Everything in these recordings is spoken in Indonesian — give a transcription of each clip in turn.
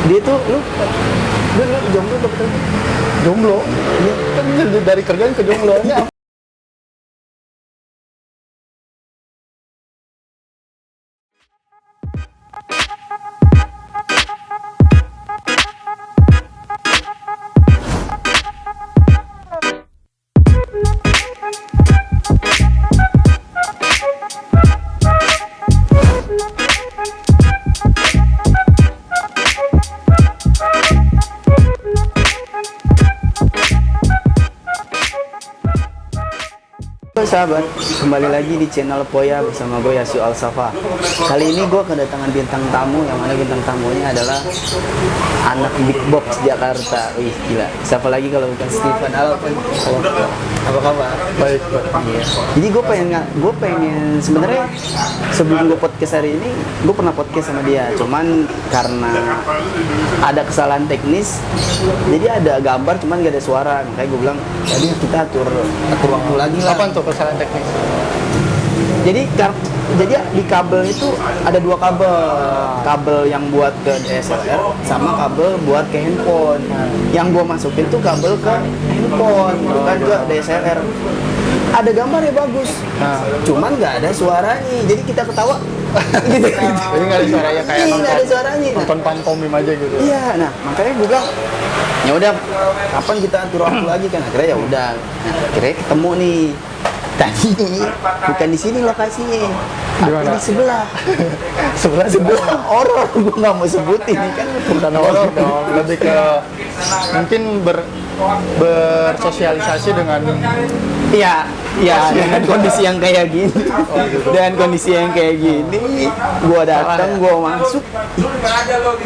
Dia tuh lu jomblo apa betul? Jomblo. Iya. Kan dari kerjaan ke jomblonya. Halo sahabat, kembali lagi di channel Poya bersama gue Yasu Al-Safa. Kali ini gue kedatangan bintang tamu, yang mana bintang tamunya adalah anak Big Box Jakarta. Wih gila, siapa lagi kalau bukan Steven? Halo, apa kabar? Baik, Iya. Jadi gue pengen sebenarnya sebelum gue podcast hari ini, gue pernah podcast sama dia. Cuman karena ada kesalahan teknis, jadi ada gambar cuman gak ada suara. Makanya gue bilang, jadi kita atur waktu lagi lah. Apa tuh kesalahan teknis? Jadi di kabel itu ada dua kabel yang buat ke DSLR sama kabel buat ke handphone. Yang gua masukin tuh kabel ke handphone, bukan ke DSLR. Ada gambar ya bagus, cuman nggak ada suaranya. Jadi kita ketawa, gitu. Jadi nggak ada suaranya kayak nggak ada suaranya. nonton pantomim aja gitu. Iya, nah makanya gue bilang ya udah kapan kita atur waktu lagi kan, akhirnya ya udah, akhirnya ketemu nih. Tadi bukan di sini lokasinya, tapi di sebelah. sebelah horor, gue nggak mau sebutin kan. Bukan horor dong, lebih ke mungkin bersosialisasi dengan Iya, dengan kondisi yang kayak gini. Dan kondisi yang kayak gini, gua datang, gua masuk.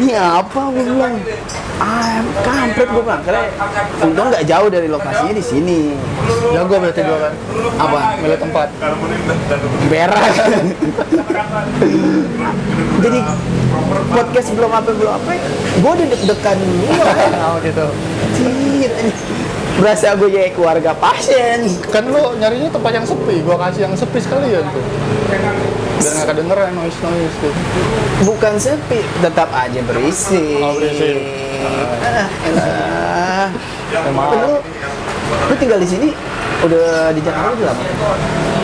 Ini apa? Gua bilang, kampret gua bilang. Karena untung nggak jauh dari lokasinya di sini. jago berarti gue kan. Apa? Milih tempat. Berak. Jadi podcast belum apa, gua udah deg-degan duluan. Oh gitu. Cir, berasa gue jadi keluarga pasien. Kan lo nyarinya tempat yang sepi, gue kasih yang sepi sekalian tuh. Biar nggak kedengeran noise gitu. Bukan sepi, tetap aja berisik. Oh, berisik. Emang lu tinggal di sini udah di Jakarta udah lama?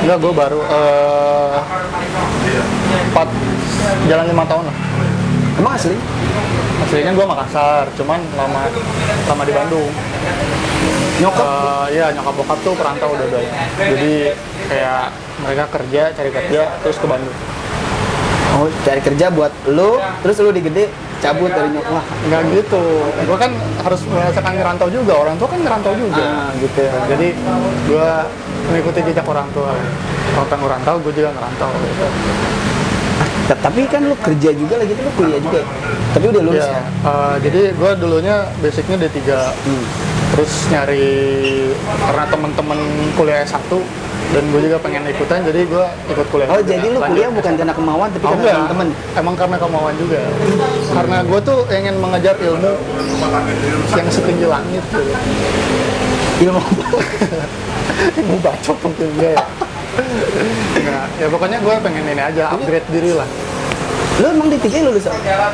Enggak, gue baru 5 tahun lah. Emang asli? Aslinya gue Makassar, cuman lama di Bandung. Nyokap? Iya, nyokap bokap tuh perantau udah. Jadi kayak mereka cari kerja terus ke Bandung. Oh, cari kerja buat lu, terus lu digede cabut dari nyokap. Enggak gitu. Gue kan harus merasakan ngerantau juga. Orang tua kan ngerantau juga. Gitu. Jadi gue mengikuti jejak orang tua. Orang ngerantau, gue juga ngerantau. Gitu. Tapi kan lu kerja juga lagi, lu kuliah juga. Tapi udah lulus ya? Jadi gue dulunya basicnya D3. Terus nyari karena temen-temen kuliah S1 dan gue juga pengen ikutan, jadi gue ikut kuliah. Oh, juga. jadi lu kuliah bukan karena kemauan tapi karena enggak. teman-teman. Emang karena kemauan juga. Karena gue tuh ingin mengejar ilmu yang setinggi langit gitu. Ilmu apa? Ilmu bacot mungkin enggak ya. Nah, ya pokoknya gue pengen ini aja, upgrade diri lah. Lu emang di tiga lulus apa?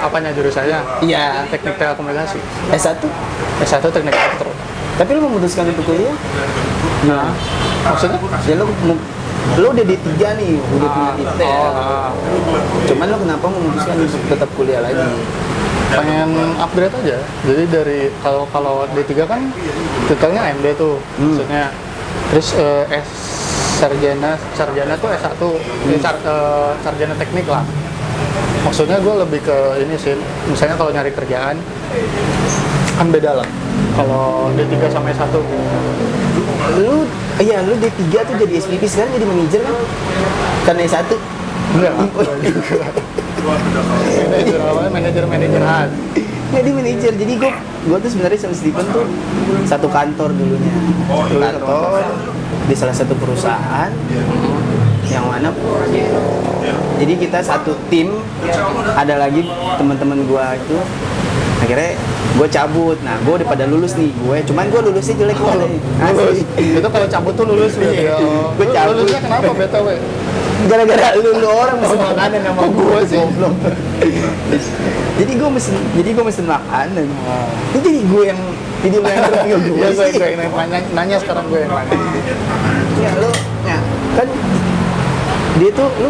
Apanya jurusannya? Iya. Teknik telekomunikasi. S1? S1 teknik elektro. Tapi lu memutuskan untuk kuliah? Nah, maksudnya? Ya lu udah D3 nih, udah punya titel. Cuman lu kenapa memutuskan untuk tetap kuliah lagi? Pengen upgrade aja. Jadi dari kalau D3 kan titelnya MD tuh, maksudnya. Terus sarjana tuh S1, sarjana teknik lah. Maksudnya gue lebih ke ini sih, misalnya kalau nyari kerjaan kan beda lah. Kalau D3 sama S1 Lu D3 tuh jadi SPP, sekarang jadi manajer kan? Karena S1? enggak. Manajer-manajeran. Jadi manajer, jadi gue tuh sebenarnya sama Steven tuh satu kantor dulunya. Satu kantor di salah satu perusahaan yang mana jadi kita satu tim, ada lagi teman-teman gue itu Akhirnya gue cabut. Nah, gue udah pada lulus nih gue. Cuman gue lulusnya jelek banget. Lulus. Itu kalau cabut tuh lulus berarti. Iya. Oh. Gua cabut. Lulusnya kenapa BTW? Gara-gara lu orang mesen makanan sama Oh, gue gua sih. goblok. Jadi gue mesen makanan. Oh. Ini jadi gue yang lu yang interview gue Iya, sih. gue yang nanya sekarang gue yang nanya. Ya lu, ya kan dia tuh lu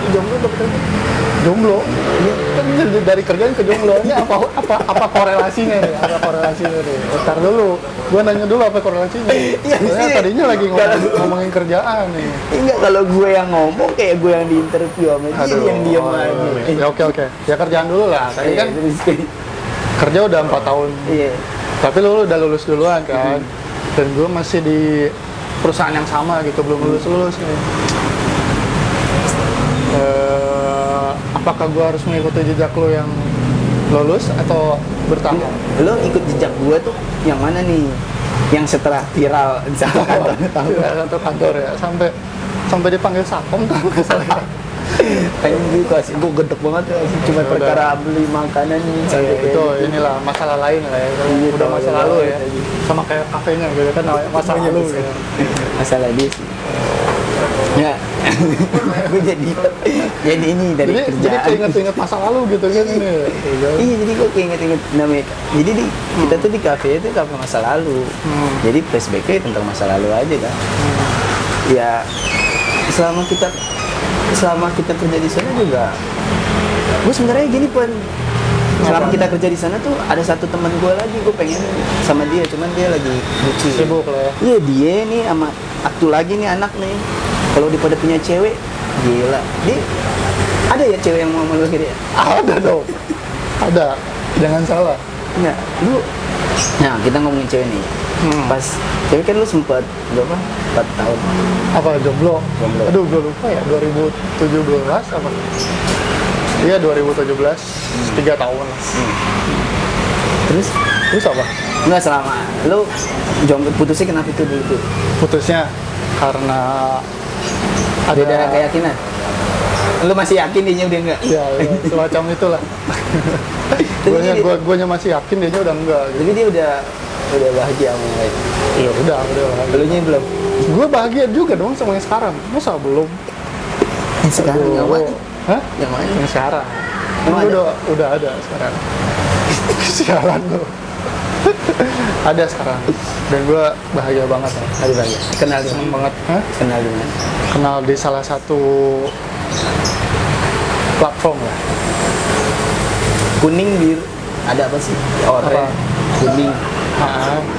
jomblo apa betul? Jomblo. Iya. Kan dari kerjaan ke jomblo. Ini apa korelasinya nih? Apa korelasinya nih? Ntar dulu. Gue nanya dulu apa korelasinya. Iya, Soalnya sih. tadinya lagi ngomongin kerjaan nih. Enggak, kalau gue yang ngomong kayak gue yang diinterview sama dia yang diam aja. Ya oke. Ya kerjaan dulu lah. Tadi kan terus kerja udah 4 tahun. iya. Tapi lu udah lulus duluan kan. Dan gue masih di perusahaan yang sama gitu, belum lulus nih. Apakah gue harus mengikuti jejak lu yang lulus atau bertahan? Lo ikut jejak gue tuh yang mana nih? Yang setelah viral di sana kantor. Satu kantor ya, sampai dipanggil satpam tuh nggak salah. Kayak gitu sih, gue gedek banget ya, cuma Ya perkara beli makanan sampai kayak Itu gitu. inilah masalah lain lah ya. Iya, Udah masa iya, lalu iya. ya. Sama kayak kafenya gitu kan, masa Iya, lalu betul. gitu. Masalah dia sih. Ya, gue jadi ini dari Jadi kerjaan. keinget-inget masa lalu gitu kan ini. Iya, jadi gue keinget-inget namanya. Jadi kita tuh di kafe itu kafe masa lalu. Jadi flashbacknya tentang masa lalu aja kan. Ya, selama kita kerja di sana juga, gue sebenarnya gini pun. Selama kita kerja di sana tuh ada satu teman gue lagi, gue pengen sama dia, cuman dia lagi bucin. Sibuk lah ya. Iya, dia nih sama satu lagi nih anak nih. Kalau dia pada punya cewek, gila. Dia ada ya cewek yang mau meluk dia? Ada dong. Ada. Jangan salah. Enggak, lu. Nah, kita ngomongin cewek nih. Pas cewek kan lu sempet berapa? 4 tahun. Apa jomblo? Jomblo. Aduh, gue lupa ya. 2017 apa? Iya, 2017. 3 tahun lah. Terus apa? Enggak, selama lu jomblo putusnya kenapa itu dulu tuh? Putusnya karena ada Beda keyakinan. Lu masih yakin dia udah enggak? ya semacam itulah. Guanya masih yakin, dia udah enggak gitu. Tapi dia udah bahagia sama yang lain. Ya udah. Elunya belum. Gue bahagia juga dong sama yang sekarang. Masa belum? Yang sekarang yang mana? Hah? Yang mana? Yang sekarang. Emang Ini ada? udah ada sekarang. Sialan lu. Ada sekarang. Dan gue bahagia banget ya. Ada bahagia. Kenal dia. Seneng banget. Hah? Kenal di mana? Kenal di salah satu platform lah. Kuning biru. Ada apa sih? Oranye. Apa? Kuning.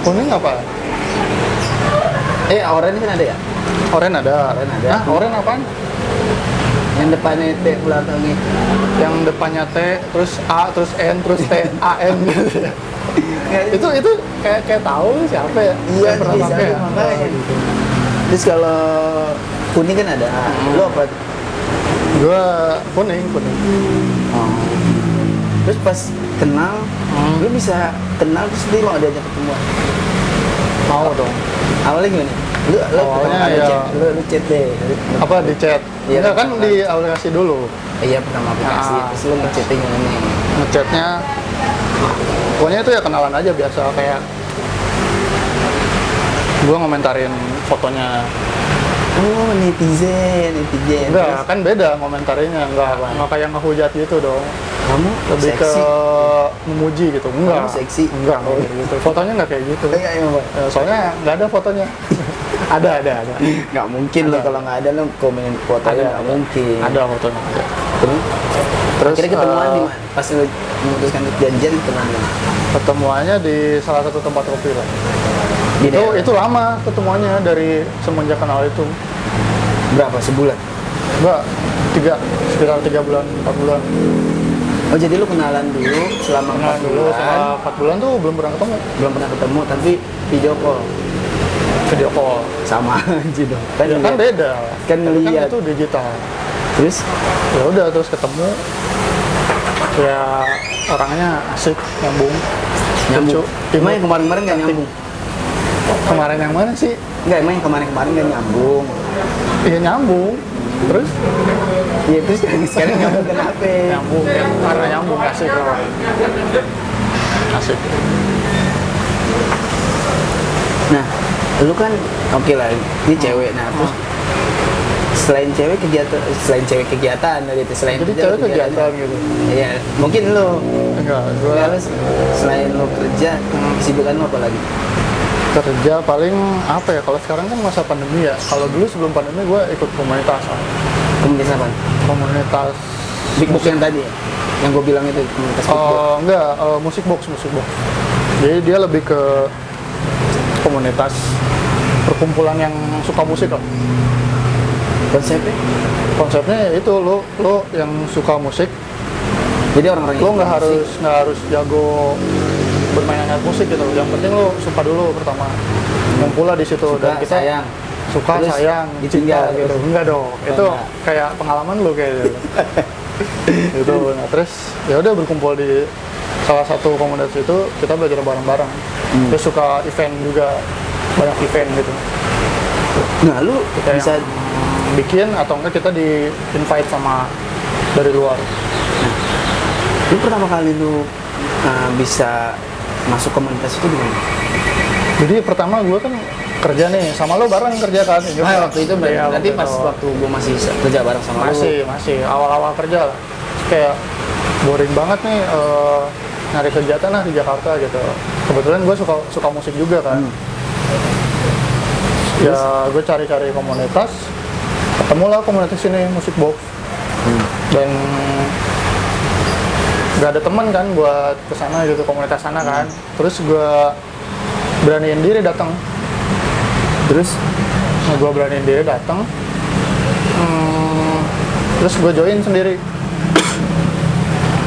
Kuning apa? Oranye kan ada ya? Oren ada. Oren ada. Hah? Oren apaan? Yang depannya T, belakangnya. Yang depannya T, terus A, terus N, terus T, A, N gitu ya. itu kayak tahu siapa ya? Iya, Yang pernah bisa pakai ya? makanya. Terus kalau kuning kan ada. Lu apa? Gua kuning. Oh. Terus pas kenal, lu bisa kenal terus dia mau diajak ketemuan. Mau dong. Awalnya gimana? Lu Awalnya pertama kali ya. chat, lu chat deh. Apa di chat? Iya, Enggak kan pertama. di aplikasi dulu. Iya, pertama aplikasi. Ah. Terus lu ngechatnya gimana? Ngechatnya pokoknya itu ya kenalan aja biasa, kayak gua ngomentarin fotonya. Oh, netizen. Enggak, kan beda ngomentarinnya, enggak kayak ngehujat gitu dong. Kamu Lebih ke seksi. memuji gitu. Enggak. Kamu seksi. Enggak kayak gitu. Fotonya enggak kayak gitu. Iya, Pak. Soalnya enggak ada fotonya. ada. Nggak mungkin lo kalau nggak ada lo komen fotonya nggak mungkin. Ada fotonya. Ada. Terus kira ketemuan eh, di mana? Pas lo memutuskan untuk janjian ketemuan di mana? ketemuannya di salah satu tempat kopi lah. Di daerah. Itu lama ketemuannya dari semenjak kenal itu. Berapa sebulan? Enggak, sekitar 3 bulan, 4 bulan. Oh, jadi lo kenalan dulu selama Kenal 4 dulu bulan. selama 4 bulan tuh belum pernah ketemu. Belum pernah ketemu tapi video call Video call. sama aja dong. Kan, Kan ngeliat. beda. Kan Tapi ngeliat. itu digital. Terus Ya udah terus ketemu. Ya orangnya asik, nyambung. nyambung. Lucu. Emang yang kemarin-kemarin nggak nyambung? Kemarin yang mana sih? Enggak, emang yang kemarin-kemarin nggak nyambung. Iya nyambung. Terus Ya terus sekarang nyambung kenapa? nyambung ya, karena nyambung asik lah. Asik. Nah, lu kan oke lah, ini cewek. Nah, terus selain cewek kegiatan dari itu selain Jadi kerja, cewek lu kegiatan gitu. Iya, mungkin lu Enggak, gue ya, lu selain lu kerja, kesibukan lu apa lagi? kerja paling apa ya, kalau sekarang kan masa pandemi ya. Kalau dulu sebelum pandemi gue ikut komunitas. Komunitas apa? Komunitas Big Box yang tadi ya? Yang gue bilang itu komunitas Big Box. enggak, musik box. Jadi dia lebih ke komunitas perkumpulan yang suka musik lah. Konsepnya? Konsepnya itu lo yang suka musik, Jadi orang-orang lo yang nggak musik, harus jago bermain alat musik gitu. Yang penting lo suka dulu pertama. Ngumpul lah di situ suka, dan kita sayang. suka, Terus sayang, ditinggal cinta gitu. gitu. Enggak dong. Itu enggak. kayak pengalaman lo kayak gitu. Itu. Nah, terus ya udah berkumpul di salah satu komunitas itu, kita belajar bareng-bareng. Terus suka event juga, banyak event gitu. Nah, lu Kita bisa yang bikin atau enggak kita di invite sama dari luar. lu pertama kali lu bisa masuk komunitas itu gimana? Jadi pertama gue kan kerja nih sama lo bareng kerja kan. Waktu itu Iya, berarti waktu pas itu. waktu gua masih kerja bareng sama masih awal-awal kerja lah. Kayak boring banget nih nyari kegiatan lah di Jakarta gitu. Kebetulan gue suka musik juga kan. Ya gue cari-cari komunitas, ketemulah komunitas ini musik box. Dan gak ada teman kan buat kesana gitu, komunitas sana kan. Terus gue beraniin diri datang. Terus Gue beraniin diri datang. Terus gue join sendiri.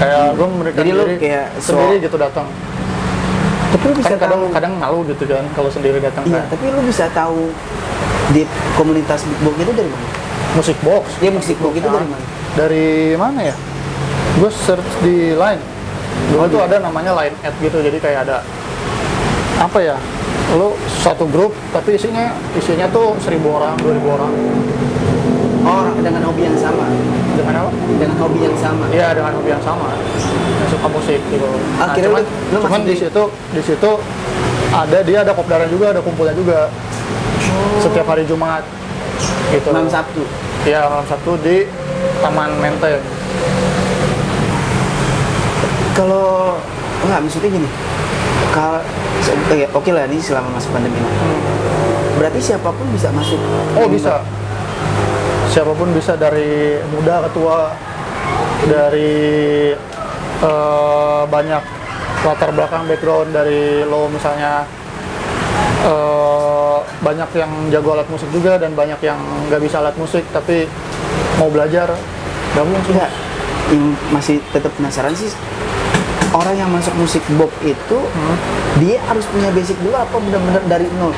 Kayak gue memberikan Jadi lu diri kayak sendiri gitu datang. tapi lu bisa Kan tahu kadang malu gitu kan kalau sendiri datang iya, kan. tapi lu bisa tahu di komunitas Big Box itu dari mana? Musik box. Dia musik box itu dari mana? Dari mana ya? Gue search di Line. Dulu tuh ada namanya Line Ad gitu. Jadi kayak ada apa ya? Lo satu grup tapi isinya tuh 1.000 orang, 2.000 orang. Oh, dengan hobi yang sama. Dengan apa? Dengan hobi yang sama. Iya, dengan hobi yang sama. Yang suka musik gitu. Akhirnya lu cuman masuk di situ ada kopdarnya juga, ada kumpulnya juga. Setiap hari Jumat gitu. Malam Sabtu. Iya, malam Sabtu di Taman Menteng. Kalau enggak maksudnya gini. Kalau oke lah ini selama masa pandemi ini. Berarti siapapun bisa masuk. Oh, bisa. Siapapun bisa, dari muda ke tua, dari banyak latar belakang background, dari lo misalnya banyak yang jago alat musik juga dan banyak yang nggak bisa alat musik tapi mau belajar, gabung sih. Enggak. Yang masih tetap penasaran sih, orang yang masuk musik box itu dia harus punya basic dulu apa benar-benar dari nol?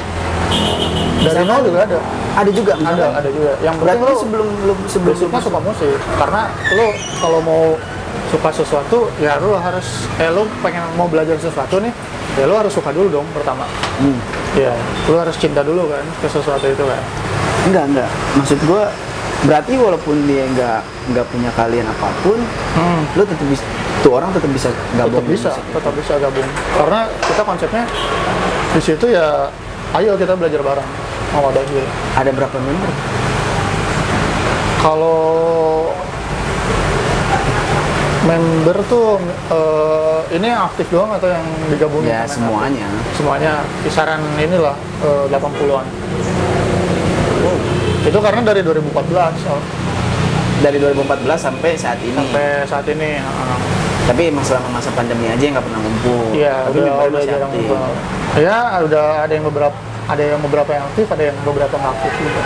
Dari nol juga ada. Ada juga misalkan? Ada juga. Yang Berarti penting lu sebelum basicnya masuk suka musik, karena lo kalau mau suka sesuatu ya lo harus lo pengen mau belajar sesuatu nih ya lo harus suka dulu dong pertama. Ya lo harus cinta dulu kan ke sesuatu itu kan. Enggak. Maksud gua berarti walaupun dia nggak punya kalian apapun, lu tetap bisa, tuh orang tetap bisa gabung. Tetap bisa gabung, karena kita konsepnya di situ ya ayo kita belajar bareng mau ada gitu. Ada berapa member? Kalau member tuh ini yang aktif doang atau yang digabungin? Ya sama yang semuanya. aktif? Semuanya kisaran inilah 80-an. Itu karena dari 2014 Dari 2014 sampai saat ini. sampai saat ini. Tapi emang selama masa pandemi aja nggak pernah ngumpul. Iya, Tapi member udah masih jarang aktif. ngumpul. Ya, udah ada yang beberapa yang aktif, ada yang beberapa nggak aktif juga.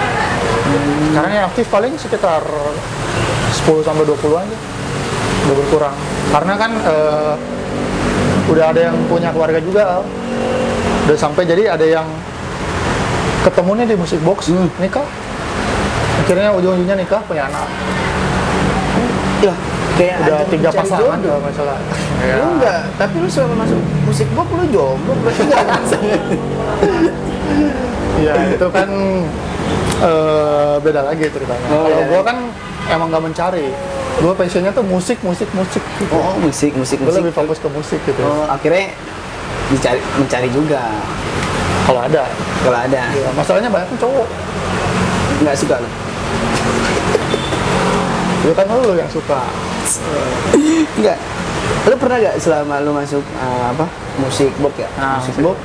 Sekarang yang aktif paling sekitar 10 sampai 20 aja. Udah berkurang. Karena kan udah ada yang punya keluarga juga, Al. Udah sampai jadi ada yang ketemunya di musik box, nikah. Akhirnya ujung-ujungnya nikah, punya anak. Ya, kayak Udah ajang 3 mencari pasangan jodoh. kalau nggak salah. Ya. Lu enggak, tapi lu selama masuk musik box lu jomblo berarti enggak ada pasangan. Ya itu kan beda lagi ceritanya. Oh, Kalau beda gue lagi. kan emang gak mencari. Gue passionnya tuh musik gitu. Oh, musik. Gue lebih fokus ke musik gitu. Oh, akhirnya mencari juga Kalau ada. kalau ada. Ya, masalahnya banyak kan cowok. Nggak suka lo? Ya kan lu yang suka. Nggak. Lo pernah nggak selama lo masuk musik box ya? Nah, musik musik box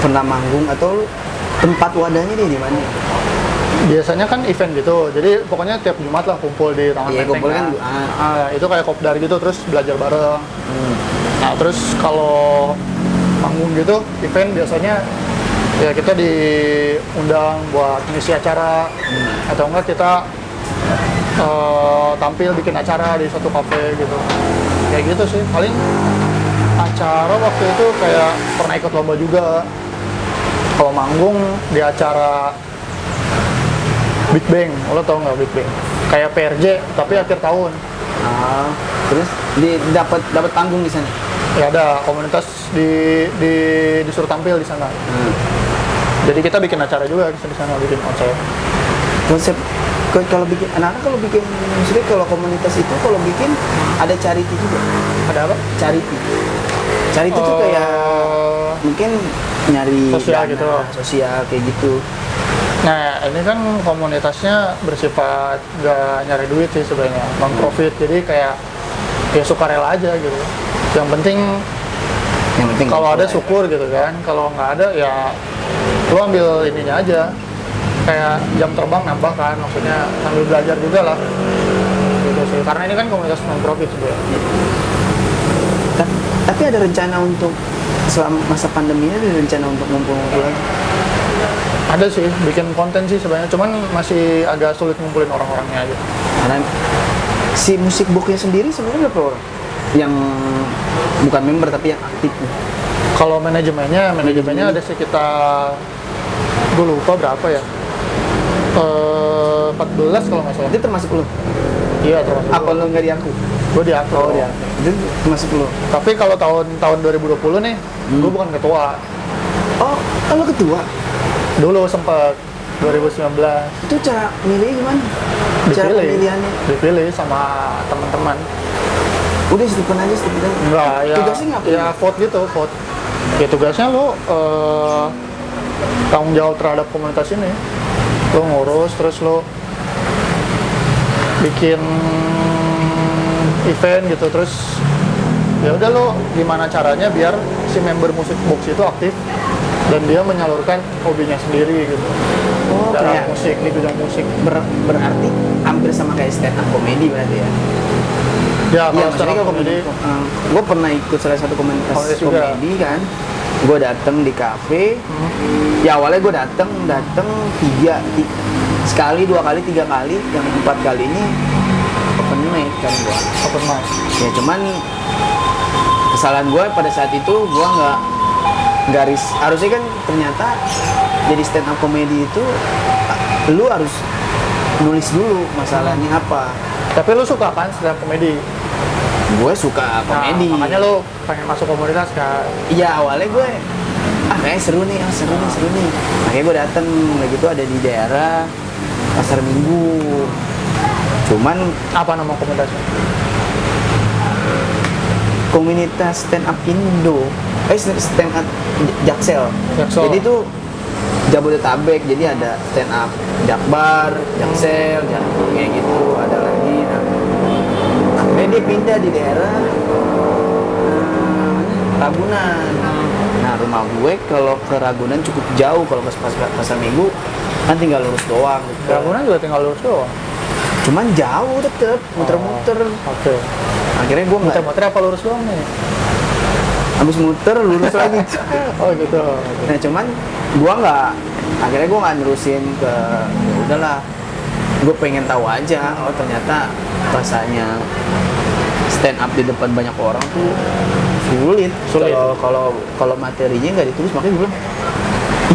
pernah manggung atau tempat wadahnya di mana? Biasanya kan event gitu, jadi pokoknya tiap Jumat lah kumpul di Taman Iya, Menteng kumpul kan. Itu kayak kopdar gitu, terus belajar bareng. Nah terus kalau manggung gitu, event biasanya ya kita diundang buat ngisi acara, atau enggak kita tampil bikin acara di satu kafe gitu. Kayak gitu sih, paling acara waktu itu kayak pernah ikut lomba juga. Kalau manggung di acara Big Bang, lo tau nggak Big Bang? Kayak PRJ tapi akhir tahun. Terus dapat panggung di sana. Ya ada komunitas disuruh tampil di sana. Jadi kita bikin acara juga di sana, bikin konser. Konsep kalau bikin anak-anak kalau bikin musik, kalau komunitas itu kalau bikin ada charity juga. Ada apa? Charity tuh kayak mungkin nyari Sosial dana, gitu. sosial kayak gitu. Nah ini kan komunitasnya bersifat gak nyari duit sih sebenarnya, non profit. Jadi kayak ya sukarela aja gitu. Yang penting kalau ada syukur gitu kan, kalau nggak ada ya lu ambil ininya aja. Kayak jam terbang nambah kan, maksudnya sambil belajar juga lah. Gitu sih. Karena ini kan komunitas non profit sebenarnya. Tapi ada rencana untuk selama masa pandemi ini, ada rencana untuk ngumpul-ngumpul lagi? Ada sih, bikin konten sih sebenarnya, cuman masih agak sulit ngumpulin orang-orangnya aja. Karena si musik booknya sendiri sebenarnya berapa orang? Yang bukan member tapi yang aktif. Kalau manajemennya ada sekitar, gue lupa berapa ya, 14 kalau nggak salah. Itu termasuk lo? Iya termasuk. Apa lo nggak diaku? Gue diaku. Oh, diaku. Itu termasuk lo? Tapi kalau tahun 2020 nih, gue bukan ketua. Oh, lo ketua? Dulu sempet 2019 Itu cara milih gimana? Cara pemilihannya? dipilih sama teman-teman. Udah Stephen aja. Enggak, ya, Tugasnya ngapain? ya vote gitu, vote. Ya tugasnya lo tanggung jawab terhadap komunitas ini. Lo ngurus, terus lo bikin event gitu, terus ya udah lo gimana caranya biar si member musik box itu aktif dan dia menyalurkan hobinya sendiri gitu. Dalam kayak musik, di bidang musik. berarti hampir sama kayak stand up comedy berarti ya? Ya, Iya, kalau maksudnya stand up kalau comedy, gue pernah ikut salah satu komunitas Komunitas juga. komedi kan. Gue dateng di kafe. Ya awalnya gue dateng sekali, 2 kali, 3 kali, yang 4 kali ini open mic kan gue. open mic. Ya cuman kesalahan gue pada saat itu gue nggak harusnya kan ternyata jadi stand up comedy itu lu harus nulis dulu masalahnya apa. Tapi lu suka kan stand up comedy? Gue suka komedi. Nah, makanya lu pengen masuk komunitas kan? Iya awalnya gue kayak seru nih. Makanya gue dateng begitu ada di daerah Pasar Minggu. Cuman Apa nama komunitasnya? komunitas stand up Indo, stand up Jaksel. Jaksel. Jadi tuh Jabodetabek, jadi ada stand up Jakbar, Jaksel, Jakarta gitu, ada lagi. Nah, akhirnya dia pindah di daerah Ragunan. Nah, rumah gue kalau ke Ragunan cukup jauh, kalau pas Pasar Minggu kan tinggal lurus doang. Gitu. Ragunan juga tinggal lurus doang. Cuman jauh tetep, muter-muter. Oke. Akhirnya gue nggak, Muter-muter apa lurus doang nih? habis muter lurus lagi. Oh gitu. Nah cuman gua akhirnya gua nggak nerusin ke, ya udahlah, gue pengen tahu aja, oh ternyata rasanya stand up di depan banyak orang tuh sulit. Kalau materinya nggak ditulis, makanya gue bilang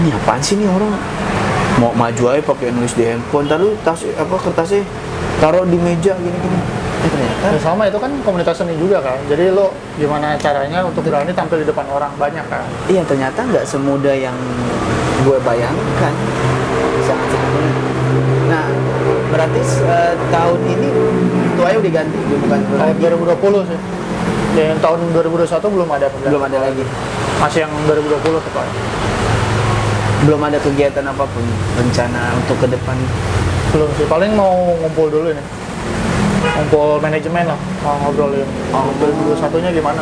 ini apaan sih nih orang mau maju aja pakai nulis di handphone, lalu kertasnya taruh di meja gini-gini. Ternyata. Ya, sama itu kan komunitas seni juga kan. Jadi lo gimana caranya untuk berani tampil di depan orang banyak kan. Iya, ternyata nggak semudah yang gue bayangkan. Sangat sebetulnya. Nah, berarti tahun ini ketuanya udah ganti, bukan lu Tahun lagi. 2020 sih. Yang tahun 2021 belum ada pemilihan. Belum ada lagi. Masih yang 2020 ketuanya. Belum ada kegiatan apapun, rencana untuk ke depan. Belum sih. Paling mau ngumpul dulu nih. Ngumpul manajemen lah, mau ngobrolin. Oh. 2021-nya gimana?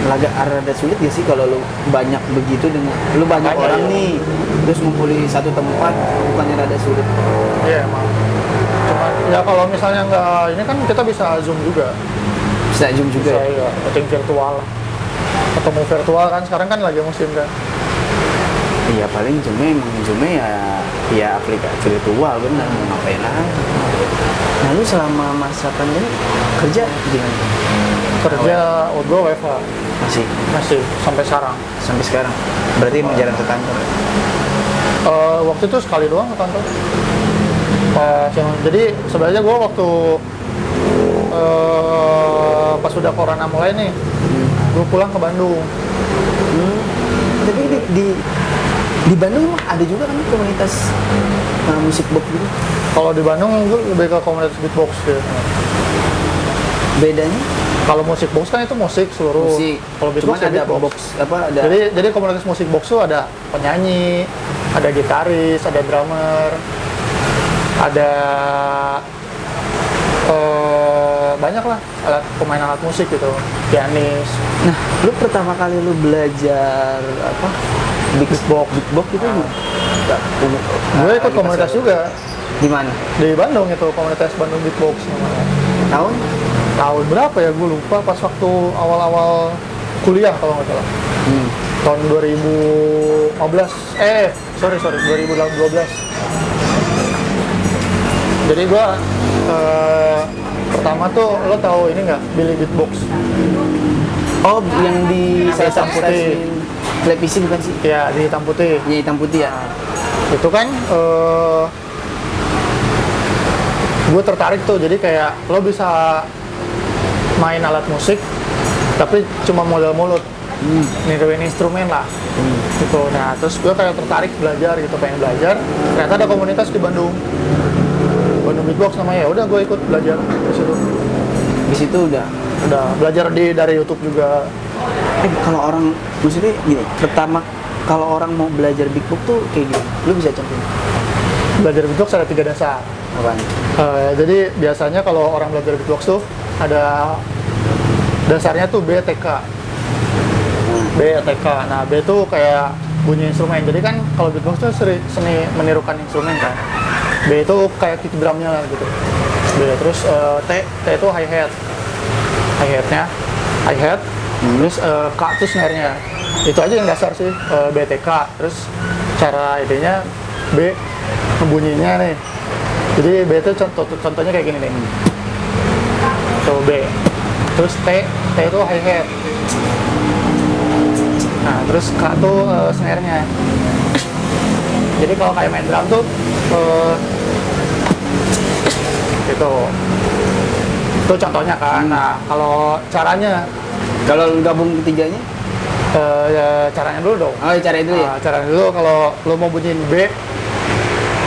Rada sulit gak sih kalau lu banyak begitu dengan lu banyak Makanya, orang iya. nih, terus ngumpuli satu tempat, bukannya rada sulit? Iya emang. Cuma ya kalau misalnya nggak ini kan kita bisa zoom juga. Bisa zoom juga Bisa ya? ya, meeting virtual lah. Ketemu virtual kan sekarang kan lagi musim kan. Iya, paling zoomnya ya aplikasi virtual, benar, mau ngapain lagi. Nah, lu selama masa pandemi kerja gimana? Kerja gue WFH masih sampai sekarang. Sampai sekarang berarti jarang ke kantor. Waktu itu sekali doang ke kantor. Jadi sebenarnya gue waktu pas udah corona mulai nih, gue pulang ke Bandung. Tapi di Bandung emang ada juga kan komunitas musik box gitu. Kalau di Bandung gue lebih ke komunitas beatbox gitu. Bedanya? Kalau musik box kan itu musik seluruh. Musik. Kalau beatbox Cuman ya ada beatbox. box apa ada? Jadi komunitas musik box tuh ada penyanyi, ada gitaris, ada drummer, ada banyak lah pemain alat musik gitu, pianis. Nah, lu pertama kali lu belajar apa? Beatbox itu nggak? Gue ikut komunitas juga Di mana? di Bandung itu, komunitas Bandung Beatbox namanya. Tahun? Tahun berapa ya gue lupa, pas waktu awal-awal kuliah kalau nggak salah. Tahun 2015, 2012. Jadi gue pertama tuh, lo tahu ini nggak, Billy Beatbox? Oh, yang di Yang hitam putih. televisi bukan sih? Ya, di hitam putih. Ya, hitam putih ya. Itu kan gue tertarik tuh, jadi kayak lo bisa main alat musik tapi cuma modal mulut, niruin instrumen lah gitu. Nah terus gue kayak tertarik belajar gitu, pengen belajar. Ternyata ada komunitas di Bandung Beatbox namanya. Ya udah gue ikut belajar di situ. Di situ udah. Belajar dari YouTube juga. Kalau orang maksudnya gini, pertama kalau orang mau belajar beatbox tuh kayak gini, lu bisa contohin? Belajar beatbox ada 3 dasar. Apaan? Jadi biasanya kalau orang belajar beatbox tuh ada dasarnya tuh BTK. BTK. Nah, B itu kayak bunyi instrumen. Jadi kan kalau beatbox tuh seni menirukan instrumen kan. B itu kayak kick drumnya lah gitu. B. Terus T itu hi hat. Hi hat. Terus K itu snare-nya. Itu aja yang dasar sih, BTK. Terus cara idenya B bunyinya nih. Jadi B itu contohnya kayak gini nih. So B. Terus T itu hi hat. Nah, terus K itu snare-nya. Jadi kalau kayak main drum tuh gitu. Itu contohnya kan. Nah, kalau caranya, Kalau lu gabung ketiganya? ya caranya dulu dong. Oh, cara itu ya. Caranya dulu, kalau lo mau bunyiin B,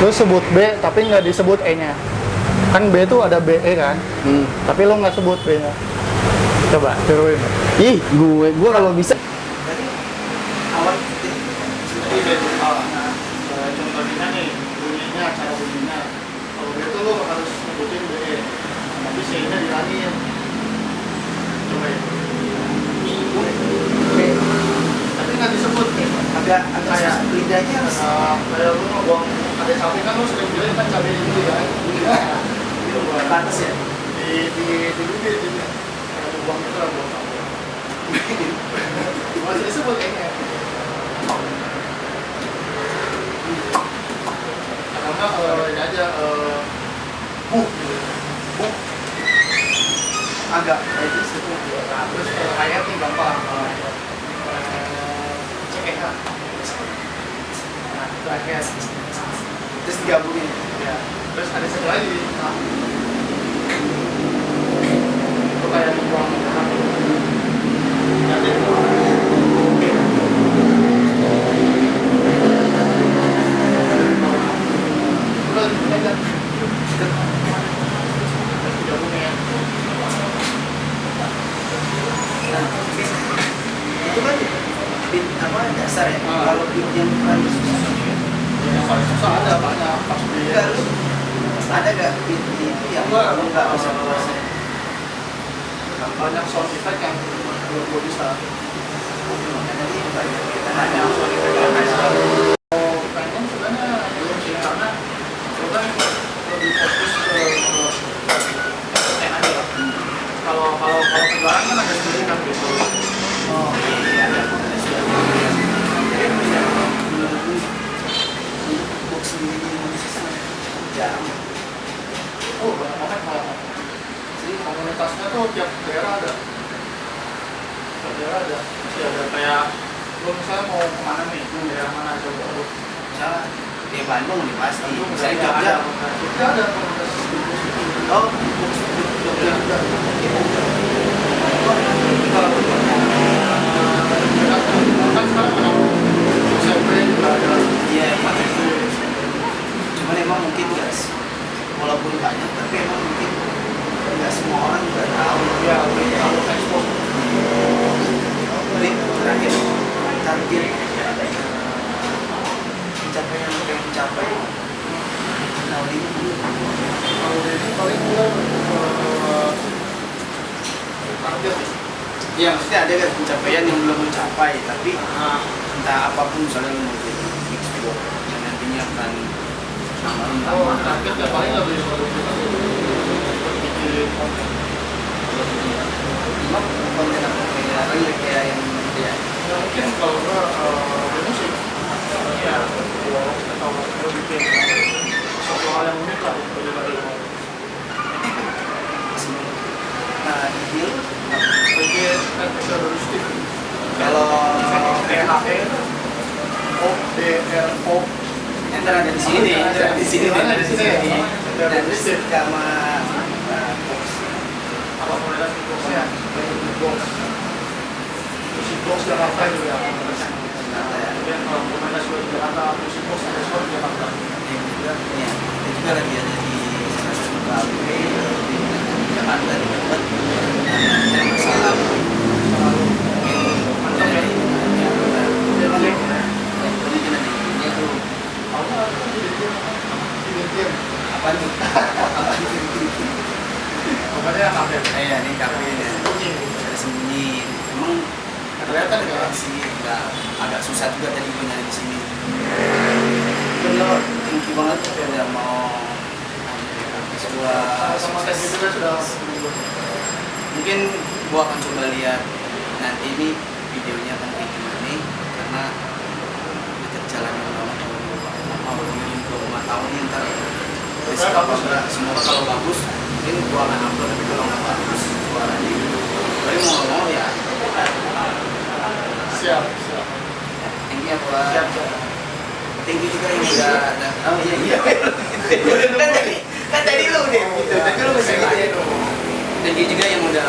lo sebut B tapi nggak disebut E-nya. Kan B itu ada BE kan, tapi lo nggak sebut B-nya. Coba tiruin. Ih, gue kalau bisa. Contohnya nih, bunyinya, cara bunyinya. Kalau B itu lo harus sebutin BE, tapi C-nya dihilangin. Coba ya. Tapi nggak disebut. Agak Kayak lidahnya kayak lu ngebuang ada cabai kan, lu sering bilang kan cabai di bibir kan. Itu buat panas ya. di bibir gitu. Kayak lu buang itu lah, buang cabai. Masih disebut kayaknya. Karena ini aja agak kayak itu situ. Nah, terus ayat nih gampang. CEH. Nah, itu ayat. Terus digabungin. Ya. Terus ada satu lagi. kayak di ruang Itu kan pin apa dasar ya. Kalau pin yang paling susah ada banyak pas di ada gak pin itu yang nggak bisa kuasai? banyak sound effect yang belum bisa. Jadi banyak kita Hanya hanya sound effect yang bisa. Kalau pengen sebenarnya belum sih karena kita lebih fokus ke konten aja lah. Kalau kendaraan kan ada sendiri kan gitu. oh iya ada box sendiri di Indonesia sangat jarang. Oh banyak banget kalau jadi komunitasnya tuh tiap daerah ada. Tiap daerah ada. Masih ada kayak lu misalnya mau kemana nih, daerah mana coba lu. Misalnya di Bandung nih pasti. Bandung Misalnya misalnya Jogja. Jogja ada komunitas Oh, Jogja juga. Kan sekarang ada SMP juga ada. iya iya. Cuman emang mungkin guys, walaupun banyak tapi emang mungkin nggak semua orang juga tahu. Ya, kalau ekspor Ini terakhir target pencapaian apa yang mencapai tahun ini kalau ini paling bulan target nih. ya maksudnya ada kan pencapaian yang belum mencapai tapi entah apapun misalnya lu mau jadi X4 yang nantinya akan Oh, target ya paling lebih bikin konten. emang konten apa kayak yang dia Ya mungkin kalau gua musik ya vlog atau gua bikin suatu hal yang unik lah dari nah di film bikin episodistik kalau THE ODRO yang ada di sini nih ada di sini nih ada di sini nih dan terus sama apa komunitas boxnya box musik box Jakarta juga kemudian kalau komunitas gue di Jakarta musik box ada sport di Jakarta ya itu juga lagi ada di salah satu kafe di Jakarta di tempat yang masalah mantap ya dia lagi dia tuh apa nih pokoknya kafe ya ini kafe ada sembunyi emang kelihatan nggak sih agak susah juga tadi gue nyari di sini bener tinggi banget udah mau sebuah sama tes itu kan sudah mungkin gua akan coba lihat nanti ini videonya akan kayak gimana karena kita jalan mau 5 tahun ini ntar semoga kalau bagus mungkin gua akan upload tapi kalau nggak bagus suaranya tapi mau ya siap thank you ya gua siap thank you juga yang udah ada oh iya kan tadi lu deh gitu tadi lu masih gitu ya thank you juga yang udah